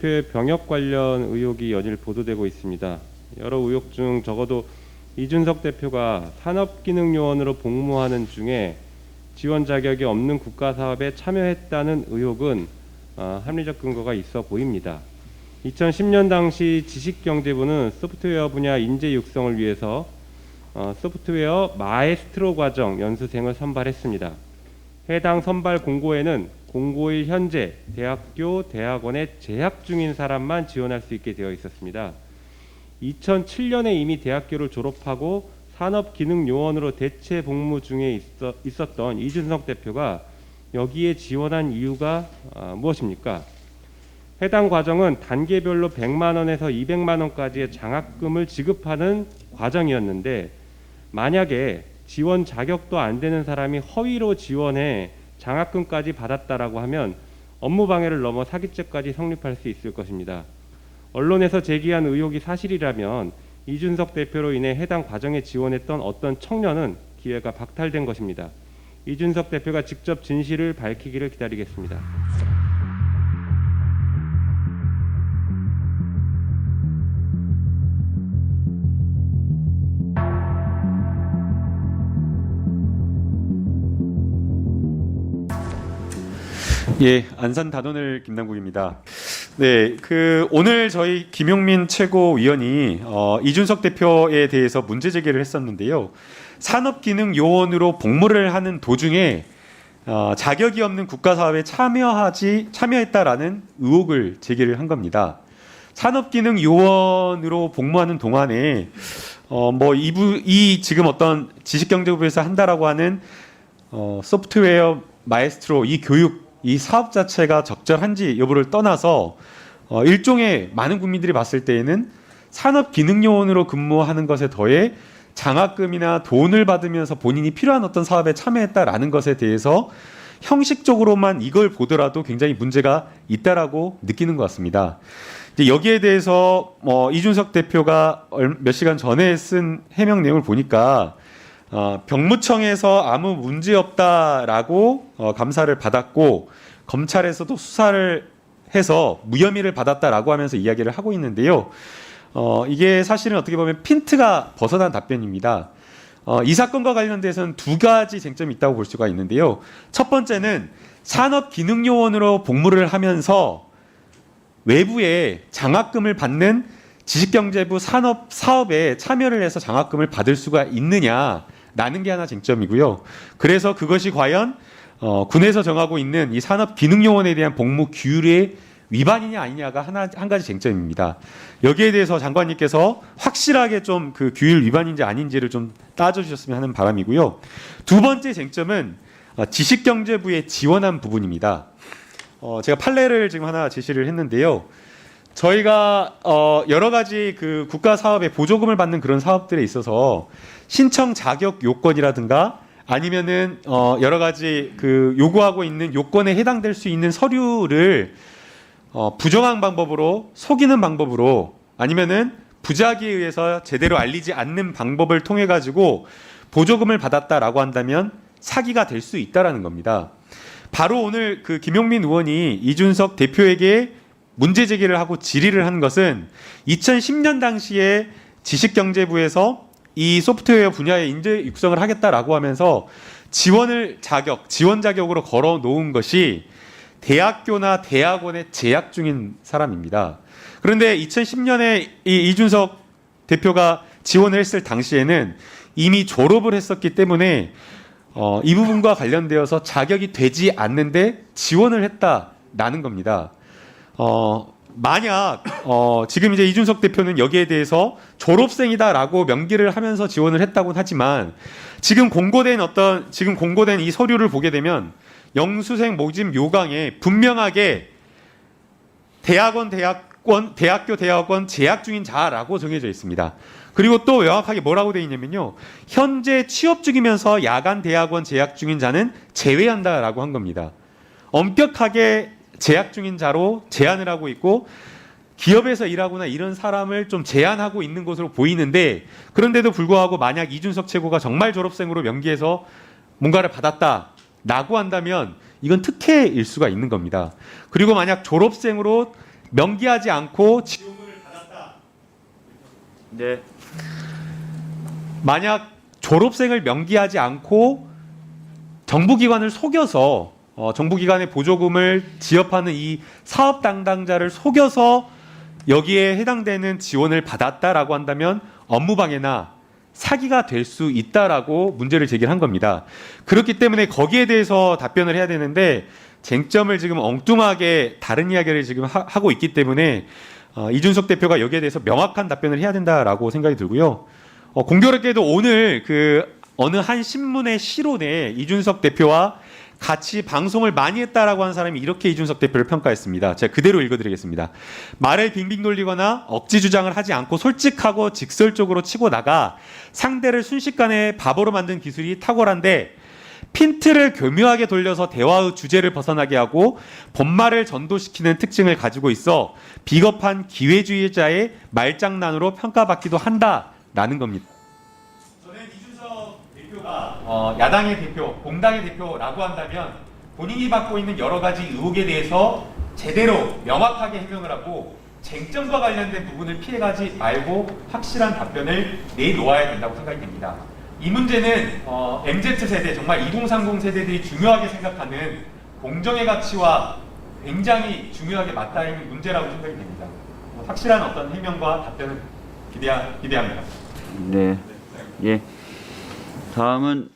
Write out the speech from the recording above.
대표의 병역 관련 의혹이 연일 보도되고 있습니다. 여러 의혹 중 적어도 이준석 대표가 산업기능요원으로 복무하는 중에 지원 자격이 없는 국가사업에 참여했다는 의혹은 합리적 근거가 있어 보입니다. 2010년 당시 지식경제부는 소프트웨어 분야 인재 육성을 위해서 소프트웨어 마에스트로 과정 연수생을 선발했습니다. 해당 선발 공고에는 공고일 현재 대학교, 대학원에 재학 중인 사람만 지원할 수 있게 되어 있었습니다. 2007년에 이미 대학교를 졸업하고 산업기능요원으로 대체 복무 중에 있었던 이준석 대표가 여기에 지원한 이유가 무엇입니까? 해당 과정은 단계별로 100만 원에서 200만 원까지의 장학금을 지급하는 과정이었는데, 만약에 지원 자격도 안 되는 사람이 허위로 지원해 장학금까지 받았다라고 하면 업무방해를 넘어 사기죄까지 성립할 수 있을 것입니다. 언론에서 제기한 의혹이 사실이라면 이준석 대표로 인해 해당 과정에 지원했던 어떤 청년은 기회가 박탈된 것입니다. 이준석 대표가 직접 진실을 밝히기를 기다리겠습니다. 예, 안산 단원을 김남국입니다. 네, 오늘 저희 김용민 최고위원이 이준석 대표에 대해서 문제 제기를 했었는데요. 산업기능요원으로 복무를 하는 도중에 자격이 없는 국가사업에 참여했다라는 의혹을 제기를 한 겁니다. 산업기능요원으로 복무하는 동안에 지금 어떤 지식경제부에서 한다라고 하는 소프트웨어 마에스트로 이 사업 자체가 적절한지 여부를 떠나서 일종의 많은 국민들이 봤을 때에는 산업기능요원으로 근무하는 것에 더해 장학금이나 돈을 받으면서 본인이 필요한 어떤 사업에 참여했다라는 것에 대해서 형식적으로만 이걸 보더라도 굉장히 문제가 있다라고 느끼는 것 같습니다. 이제 여기에 대해서 이준석 대표가 몇 시간 전에 쓴 해명 내용을 보니까 병무청에서 아무 문제 없다라고 감사를 받았고 검찰에서도 수사를 해서 무혐의를 받았다라고 하면서 이야기를 하고 있는데요. 이게 사실은 어떻게 보면 핀트가 벗어난 답변입니다. 이 사건과 관련돼서는 두 가지 쟁점이 있다고 볼 수가 있는데요. 첫 번째는 산업기능요원으로 복무를 하면서 외부에 장학금을 받는 지식경제부 산업사업에 참여를 해서 장학금을 받을 수가 있느냐라는 게 하나 쟁점이고요. 그래서 그것이 과연 군에서 정하고 있는 이 산업기능요원에 대한 복무 규율의 위반이냐 아니냐가 한 가지 쟁점입니다. 여기에 대해서 장관님께서 확실하게 좀 그 규율 위반인지 아닌지를 좀 따져주셨으면 하는 바람이고요. 두 번째 쟁점은 지식경제부에 지원한 부분입니다. 제가 판례를 지금 하나 제시를 했는데요. 저희가 여러 가지 그 국가 사업에 보조금을 받는 그런 사업들에 있어서 신청 자격 요건이라든가 아니면은 여러 가지 그 요구하고 있는 요건에 해당될 수 있는 서류를 부정한 방법으로 속이는 방법으로 아니면은 부작위에 의해서 제대로 알리지 않는 방법을 통해 가지고 보조금을 받았다라고 한다면 사기가 될 수 있다라는 겁니다. 바로 오늘 그 김용민 의원이 이준석 대표에게 문제 제기를 하고 질의를 한 것은 2010년 당시에 지식경제부에서 이 소프트웨어 분야의 인재 육성을 하겠다라고 하면서 지원 자격으로 걸어 놓은 것이 대학교나 대학원에 재학 중인 사람입니다. 그런데 2010년에 이준석 대표가 지원을 했을 당시에는 이미 졸업을 했었기 때문에 이 부분과 관련되어서 자격이 되지 않는데 지원을 했다라는 겁니다. 만약 지금 이제 이준석 대표는 여기에 대해서 졸업생이다라고 명기를 하면서 지원을 했다고는 하지만 지금 공고된 이 서류를 보게 되면 영수생 모집 요강에 분명하게 대학교, 대학원 재학 중인 자라고 정해져 있습니다. 그리고 또 명확하게 뭐라고 되어 있냐면요. 현재 취업 중이면서 야간 대학원 재학 중인 자는 제외한다라고 한 겁니다. 엄격하게 재학 중인 자로 제한을 하고 있고 기업에서 일하거나 이런 사람을 좀 제한하고 있는 것으로 보이는데, 그런데도 불구하고 만약 이준석 최고가 정말 졸업생으로 명기해서 뭔가를 받았다라고 한다면 이건 특혜일 수가 있는 겁니다. 그리고 만약 졸업생으로 명기하지 않고 네. 만약 졸업생을 명기하지 않고 정부기관을 속여서 정부기관의 보조금을 지급하는 이 사업 담당자를 속여서 여기에 해당되는 지원을 받았다라고 한다면 업무방해나 사기가 될 수 있다라고 문제를 제기한 겁니다. 그렇기 때문에 거기에 대해서 답변을 해야 되는데 쟁점을 지금 엉뚱하게 다른 이야기를 지금 하고 있기 때문에 이준석 대표가 여기에 대해서 명확한 답변을 해야 된다라고 생각이 들고요. 공교롭게도 오늘 그 어느 한 신문의 시론에 이준석 대표와 같이 방송을 많이 했다라고 하는 사람이 이렇게 이준석 대표를 평가했습니다. 제가 그대로 읽어드리겠습니다. 말을 빙빙 돌리거나 억지 주장을 하지 않고 솔직하고 직설적으로 치고 나가 상대를 순식간에 바보로 만든 기술이 탁월한데 핀트를 교묘하게 돌려서 대화의 주제를 벗어나게 하고 본말을 전도시키는 특징을 가지고 있어 비겁한 기회주의자의 말장난으로 평가받기도 한다라는 겁니다. 저는 이준석 대표가 야당의 대표, 공당의 대표라고 한다면 본인이 받고 있는 여러 가지 의혹에 대해서 제대로 명확하게 해명을 하고 쟁점과 관련된 부분을 피해가지 말고 확실한 답변을 내놓아야 된다고 생각이 됩니다. 이 문제는 MZ세대, 정말 2030 세대들이 중요하게 생각하는 공정의 가치와 굉장히 중요하게 맞닿는 문제라고 생각이 됩니다. 확실한 어떤 해명과 답변을 기대합니다. 네. 예. 다음은